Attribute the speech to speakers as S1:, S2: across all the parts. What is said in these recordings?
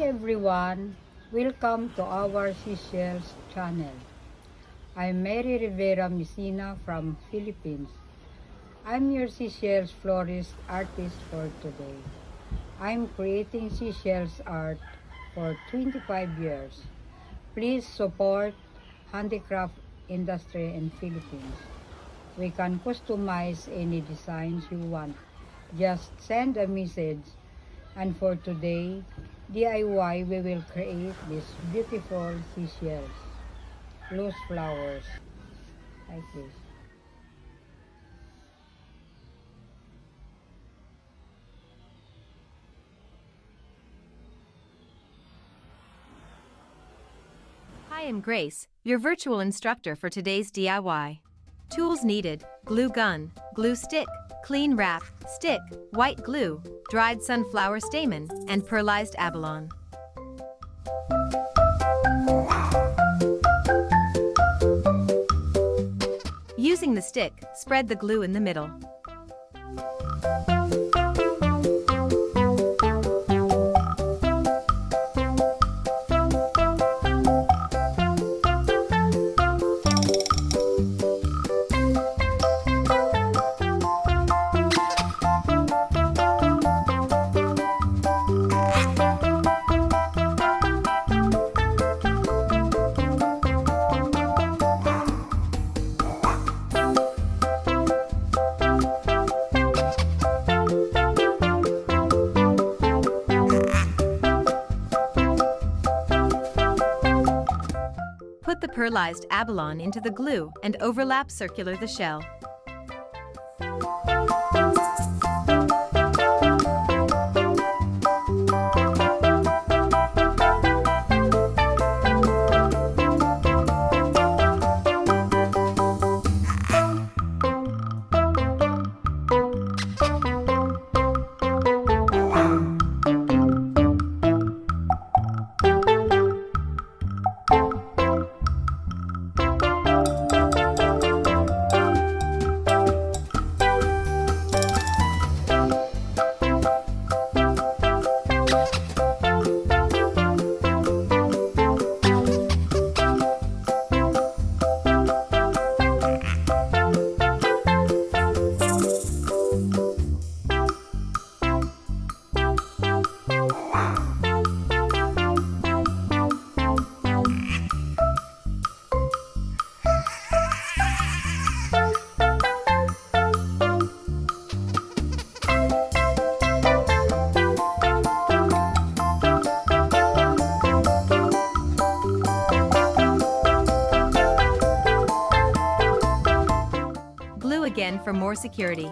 S1: everyone, welcome to our Seashells channel. I'm Mary Rivera Messina from Philippines. I'm your seashells florist artist for today. I'm creating seashells art for 25 years. Please support handicraft industry in Philippines. We can customize any designs you want. Just send a message. And for today, DIY, we will create these beautiful seashells, loose flowers, like this.
S2: Hi, I'm Grace, your virtual instructor for today's DIY. Tools needed: glue gun, glue stick, clean wrap, stick, white glue, dried sunflower stamen, and pearlized abalone. Using the stick, spread the glue in the middle. Put the pearlized abalone into the glue and overlap circular the shell. Glue again for more security.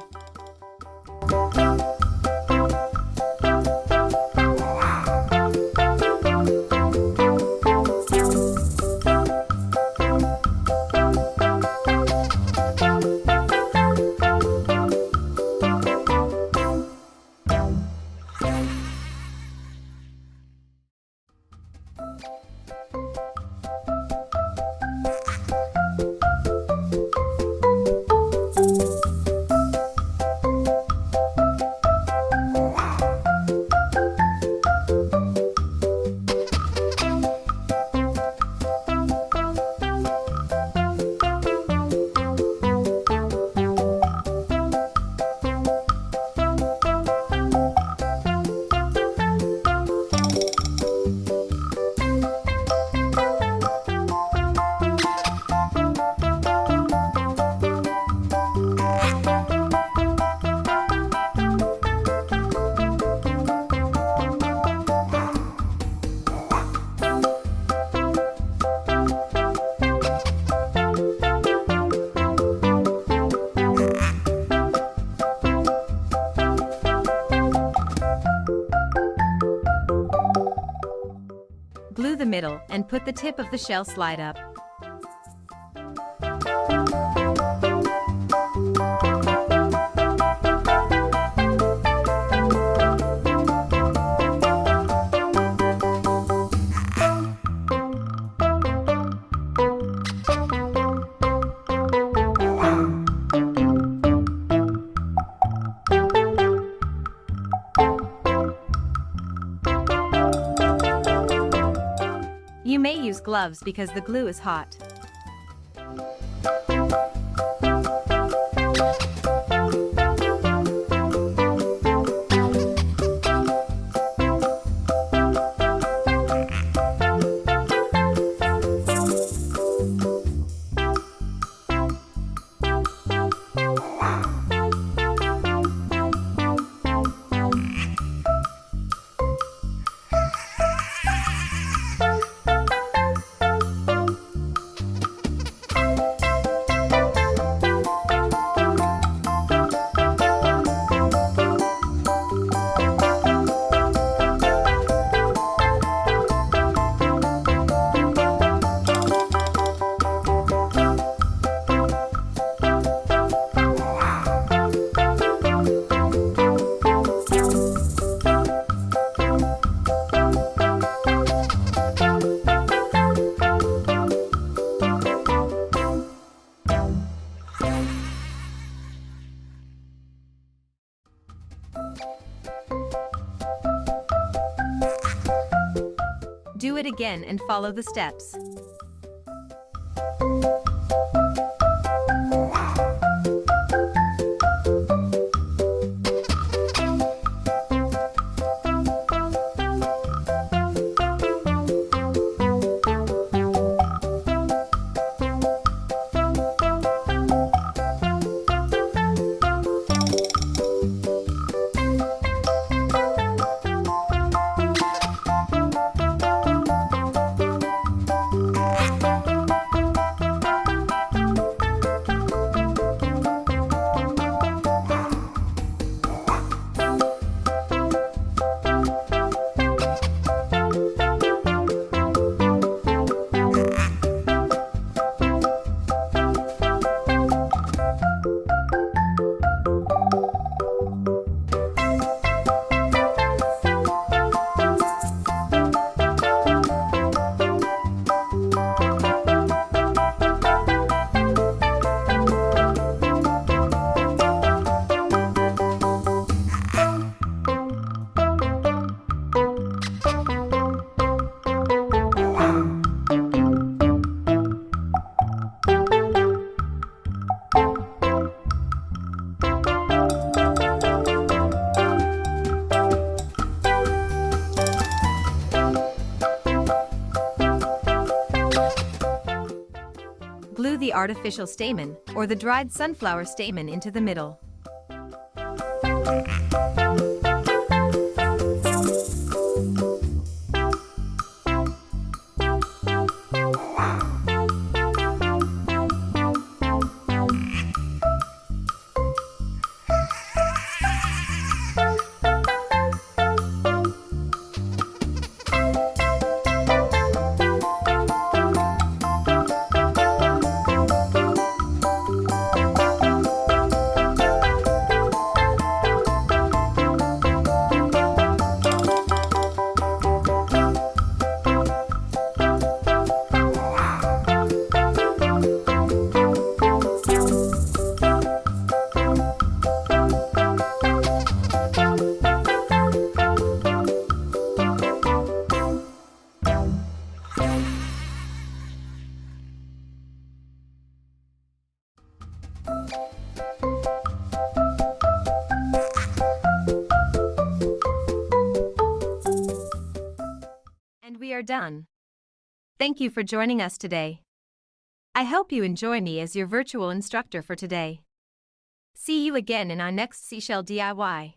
S2: Glue the middle and put the tip of the shell slide up. gloves because the glue is hot. Do it again and follow the steps. Glue the artificial stamen, or the dried sunflower stamen, into the middle. And we are done. Thank you for joining us today. I hope you enjoy me as your virtual instructor for today. See you again in our next seashell DIY.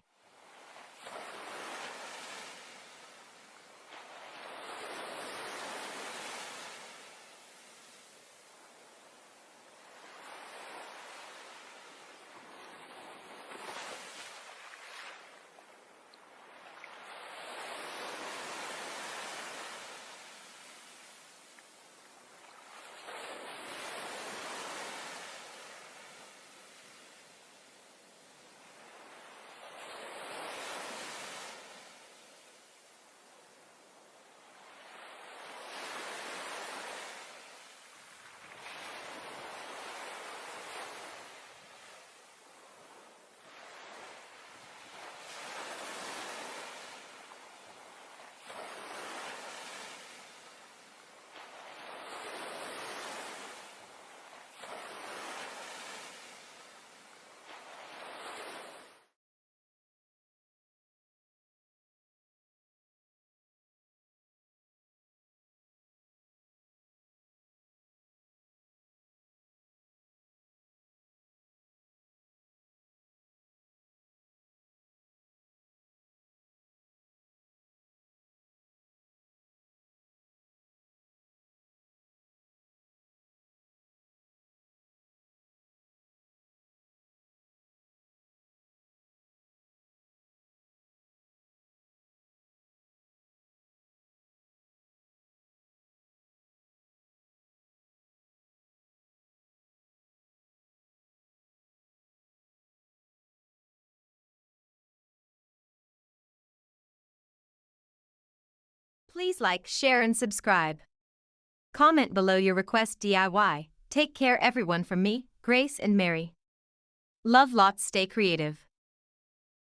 S2: Please like, share, and subscribe. Comment below your request DIY. Take care everyone from me, Grace and Mary. Love lots, stay creative.